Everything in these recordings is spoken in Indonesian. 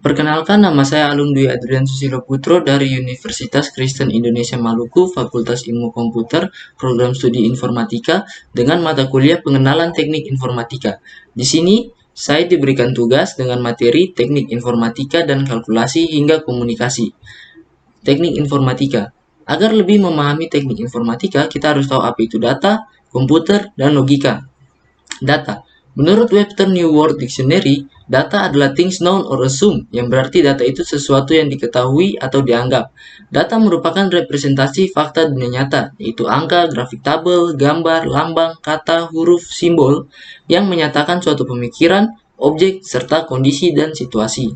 Perkenalkan, nama saya Alung Dwi Adrian Susilo Putro dari Universitas Kristen Indonesia Maluku, Fakultas Ilmu Komputer, Program Studi Informatika, dengan mata kuliah Pengenalan Teknik Informatika. Di sini, saya diberikan tugas dengan materi Teknik Informatika dan Kalkulasi hingga Komunikasi. Teknik Informatika. Agar lebih memahami teknik informatika, kita harus tahu apa itu data, komputer, dan logika. Data. Menurut Webster New World Dictionary, data adalah things known or assumed, yang berarti data itu sesuatu yang diketahui atau dianggap. Data merupakan representasi fakta dunia nyata, yaitu angka, grafik tabel, gambar, lambang, kata, huruf, simbol, yang menyatakan suatu pemikiran, objek, serta kondisi dan situasi.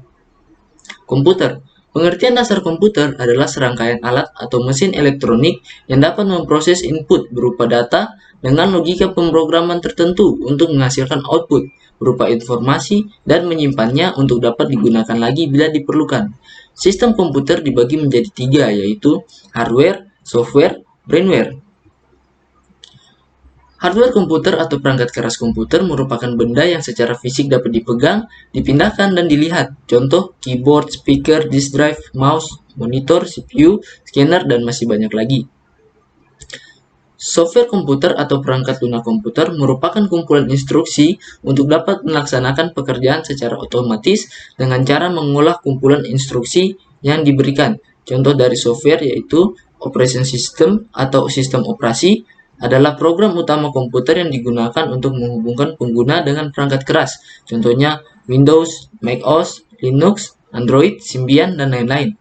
Komputer. Pengertian dasar komputer adalah serangkaian alat atau mesin elektronik yang dapat memproses input berupa data dengan logika pemrograman tertentu untuk menghasilkan output berupa informasi dan menyimpannya untuk dapat digunakan lagi bila diperlukan. Sistem komputer dibagi menjadi 3, yaitu hardware, software, brainware. Hardware komputer atau perangkat keras komputer merupakan benda yang secara fisik dapat dipegang, dipindahkan, dan dilihat. Contoh, keyboard, speaker, disk drive, mouse, monitor, CPU, scanner, dan masih banyak lagi. Software komputer atau perangkat lunak komputer merupakan kumpulan instruksi untuk dapat melaksanakan pekerjaan secara otomatis dengan cara mengolah kumpulan instruksi yang diberikan. Contoh dari software yaitu operation system atau sistem operasi adalah program utama komputer yang digunakan untuk menghubungkan pengguna dengan perangkat keras. Contohnya Windows, macOS, Linux, Android, Symbian, dan lain-lain.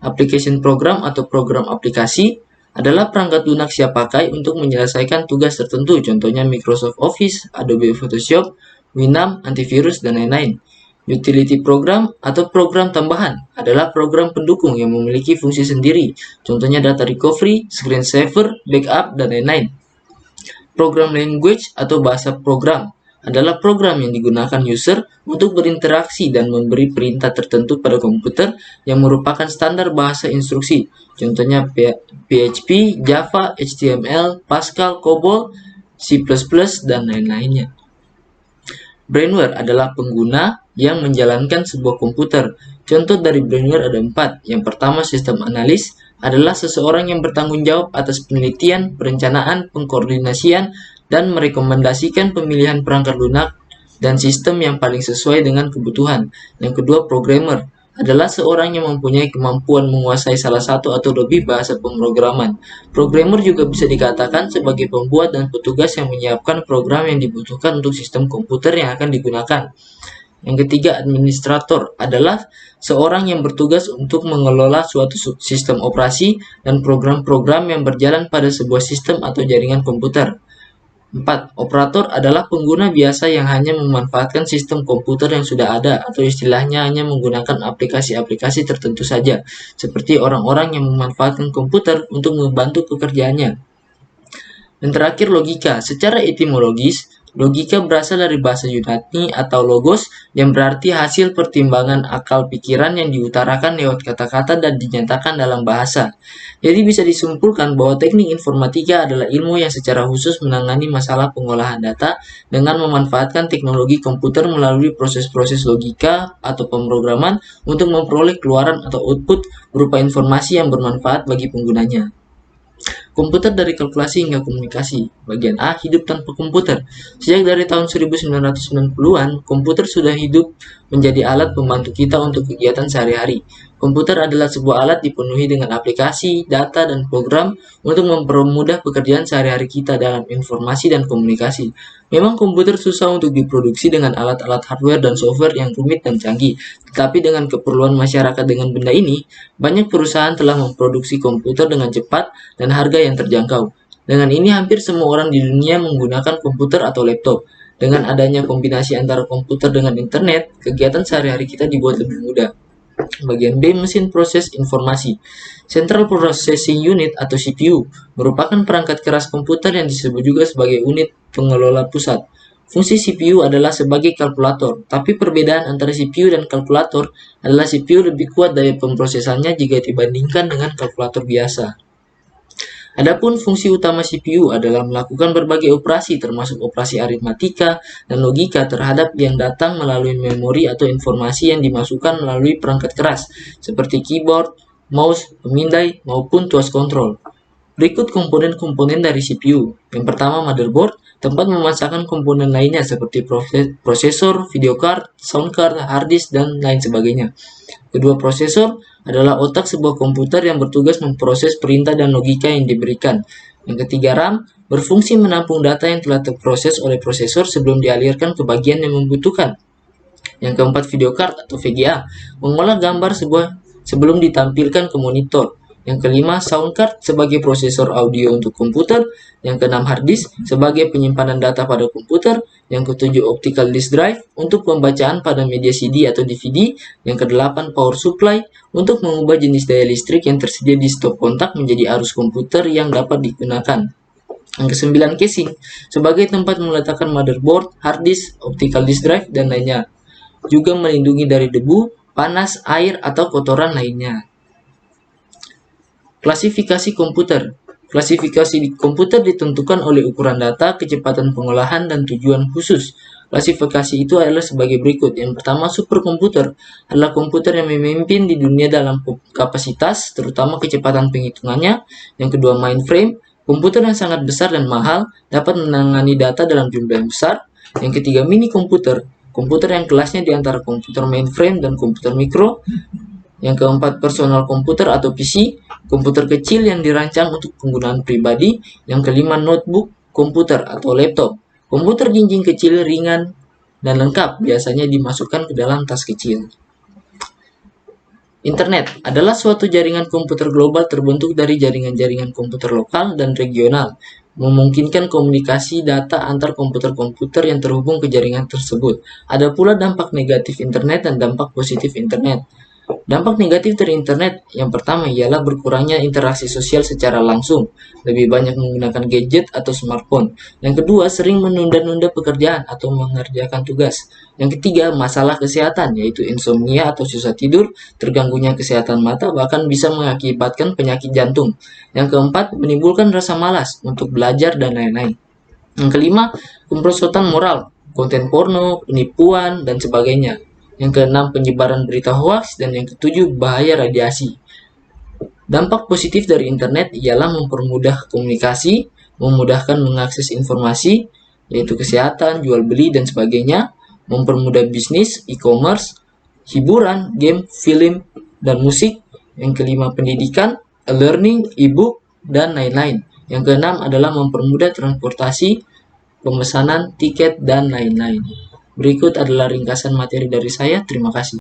Application program atau program aplikasi adalah perangkat lunak siap pakai untuk menyelesaikan tugas tertentu, contohnya Microsoft Office, Adobe Photoshop, Winamp, antivirus, dan lain-lain. Utility program atau program tambahan adalah program pendukung yang memiliki fungsi sendiri, contohnya data recovery, screensaver, backup, dan lain-lain. Program language atau bahasa program adalah program yang digunakan user untuk berinteraksi dan memberi perintah tertentu pada komputer yang merupakan standar bahasa instruksi. Contohnya PHP, Java, HTML, Pascal, COBOL, C++, dan lain-lainnya. Brainware adalah pengguna yang menjalankan sebuah komputer. Contoh dari brainware ada 4. Yang pertama, sistem analis adalah seseorang yang bertanggung jawab atas penelitian, perencanaan, pengkoordinasian, dan merekomendasikan pemilihan perangkat lunak dan sistem yang paling sesuai dengan kebutuhan. Yang kedua, programmer adalah seorang yang mempunyai kemampuan menguasai salah satu atau lebih bahasa pemrograman. Programmer juga bisa dikatakan sebagai pembuat dan petugas yang menyiapkan program yang dibutuhkan untuk sistem komputer yang akan digunakan. Yang ketiga, administrator adalah seorang yang bertugas untuk mengelola suatu sistem operasi dan program-program yang berjalan pada sebuah sistem atau jaringan komputer. 4. Operator adalah pengguna biasa yang hanya memanfaatkan sistem komputer yang sudah ada atau istilahnya hanya menggunakan aplikasi-aplikasi tertentu saja, seperti orang-orang yang memanfaatkan komputer untuk membantu pekerjaannya. Dan terakhir, logika. Secara etimologis, logika berasal dari bahasa Yunani atau logos yang berarti hasil pertimbangan akal pikiran yang diutarakan lewat kata-kata dan dinyatakan dalam bahasa. Jadi bisa disimpulkan bahwa teknik informatika adalah ilmu yang secara khusus menangani masalah pengolahan data dengan memanfaatkan teknologi komputer melalui proses-proses logika atau pemrograman untuk memperoleh keluaran atau output berupa informasi yang bermanfaat bagi penggunanya. Komputer dari kalkulasi hingga komunikasi. Bagian A, hidup tanpa komputer. Sejak dari tahun 1990-an, komputer sudah hidup menjadi alat pembantu kita untuk kegiatan sehari-hari. Komputer adalah sebuah alat dipenuhi dengan aplikasi, data, dan program untuk mempermudah pekerjaan sehari-hari kita dalam informasi dan komunikasi. Memang komputer susah untuk diproduksi dengan alat-alat hardware dan software yang rumit dan canggih, tetapi dengan keperluan masyarakat dengan benda ini, banyak perusahaan telah memproduksi komputer dengan cepat dan harga yang terjangkau. Dengan ini, hampir semua orang di dunia menggunakan komputer atau laptop. Dengan adanya kombinasi antara komputer dengan internet, kegiatan sehari-hari kita dibuat lebih mudah. Bagian B, mesin proses informasi. Central Processing Unit atau CPU merupakan perangkat keras komputer yang disebut juga sebagai unit pengelola pusat. Fungsi CPU adalah sebagai kalkulator, tapi perbedaan antara CPU dan kalkulator adalah CPU lebih kuat daya pemrosesannya jika dibandingkan dengan kalkulator biasa. Adapun fungsi utama CPU adalah melakukan berbagai operasi termasuk operasi aritmatika dan logika terhadap yang datang melalui memori atau informasi yang dimasukkan melalui perangkat keras seperti keyboard, mouse, pemindai, maupun tuas kontrol. Berikut komponen-komponen dari CPU. Yang pertama motherboard, tempat memasangkan komponen lainnya seperti prosesor, video card, sound card, hard disk, dan lain sebagainya. Kedua, prosesor adalah otak sebuah komputer yang bertugas memproses perintah dan logika yang diberikan. Yang ketiga, RAM berfungsi menampung data yang telah terproses oleh prosesor sebelum dialirkan ke bagian yang membutuhkan. Yang keempat, video card atau VGA mengolah gambar sebelum ditampilkan ke monitor. Yang kelima, sound card sebagai prosesor audio untuk komputer. Yang keenam, hard disk sebagai penyimpanan data pada komputer. Yang ketujuh, optical disk drive untuk pembacaan pada media CD atau DVD. Yang kedelapan, power supply untuk mengubah jenis daya listrik yang tersedia di stop kontak menjadi arus komputer yang dapat digunakan. Yang kesembilan, casing sebagai tempat meletakkan motherboard, hard disk, optical disk drive, dan lainnya. Juga melindungi dari debu, panas, air, atau kotoran lainnya. Klasifikasi komputer. Klasifikasi komputer ditentukan oleh ukuran data, kecepatan pengolahan, dan tujuan khusus. Klasifikasi itu adalah sebagai berikut. Yang pertama, superkomputer adalah komputer yang memimpin di dunia dalam kapasitas, terutama kecepatan penghitungannya. Yang kedua, mainframe, komputer yang sangat besar dan mahal, dapat menangani data dalam jumlah yang besar. Yang ketiga, mini komputer, komputer yang kelasnya di antara komputer mainframe dan komputer mikro. Yang keempat, personal komputer atau PC, komputer kecil yang dirancang untuk penggunaan pribadi. Yang kelima, notebook komputer atau laptop, komputer jinjing kecil, ringan, dan lengkap, biasanya dimasukkan ke dalam tas kecil. Internet adalah suatu jaringan komputer global terbentuk dari jaringan-jaringan komputer lokal dan regional, memungkinkan komunikasi data antar komputer-komputer yang terhubung ke jaringan tersebut. Ada pula dampak negatif internet dan dampak positif internet. Dampak negatif dari internet yang pertama ialah berkurangnya interaksi sosial secara langsung, lebih banyak menggunakan gadget atau smartphone. Yang kedua, sering menunda-nunda pekerjaan atau mengerjakan tugas. Yang ketiga, masalah kesehatan, yaitu insomnia atau susah tidur, terganggunya kesehatan mata, bahkan bisa mengakibatkan penyakit jantung. Yang keempat, menimbulkan rasa malas untuk belajar dan lain-lain. Yang kelima, kemerosotan moral, konten porno, penipuan, dan sebagainya. Yang keenam, penyebaran berita hoaks, dan yang ketujuh, bahaya radiasi. Dampak positif dari internet ialah mempermudah komunikasi, memudahkan mengakses informasi, yaitu kesehatan, jual beli, dan sebagainya, mempermudah bisnis, e-commerce, hiburan, game, film, dan musik. Yang kelima, pendidikan, e-learning, e-book, dan lain-lain. Yang keenam adalah mempermudah transportasi, pemesanan tiket, dan lain-lain. Berikut adalah ringkasan materi dari saya. Terima kasih.